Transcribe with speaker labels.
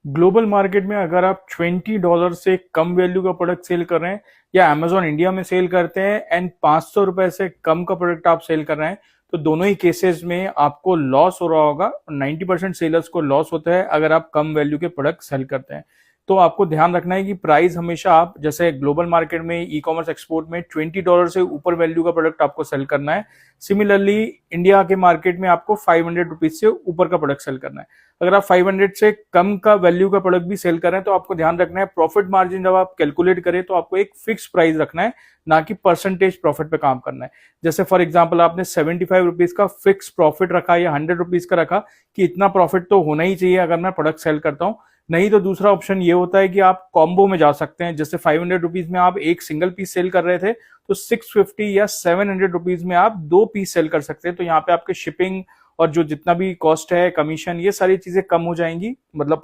Speaker 1: Global market में अगर आप $20 से कम वैल्यू का प्रोडक्ट सेल कर रहे हैं या अमेजोन इंडिया में सेल करते हैं एंड ₹500 से कम का प्रोडक्ट आप सेल कर रहे हैं, तो दोनों ही केसेस में आपको लॉस हो रहा होगा। 90% सेलर्स को लॉस होता है अगर आप कम वैल्यू के प्रोडक्ट सेल करते हैं। तो आपको ध्यान रखना है कि प्राइस हमेशा आप जैसे ग्लोबल मार्केट में ई कॉमर्स एक्सपोर्ट में $20 से ऊपर वैल्यू का प्रोडक्ट आपको सेल करना है। सिमिलरली इंडिया के मार्केट में आपको ₹500 से ऊपर का प्रोडक्ट सेल करना है। अगर आप 500 से कम का वैल्यू का प्रोडक्ट भी सेल कर रहे हैं तो आपको ध्यान रखना है प्रॉफिट मार्जिन जब आप कैलकुलेट करें तो आपको एक फिक्स प्राइस रखना है, ना कि परसेंटेज प्रॉफिट पे काम करना है। जैसे फॉर एग्जांपल आपने ₹75 का फिक्स प्रॉफिट रखा या ₹100 का रखा कि इतना प्रॉफिट तो होना ही चाहिए अगर मैं प्रोडक्ट सेल करता हूं। नहीं तो दूसरा ऑप्शन ये होता है कि आप कॉम्बो में जा सकते हैं। जैसे ₹500 में आप एक सिंगल पीस सेल कर रहे थे तो 650 या ₹700 में आप दो पीस सेल कर सकते हैं। तो यहाँ पे आपके शिपिंग और जो जितना भी कॉस्ट है, कमीशन, ये सारी चीजें कम हो जाएंगी, मतलब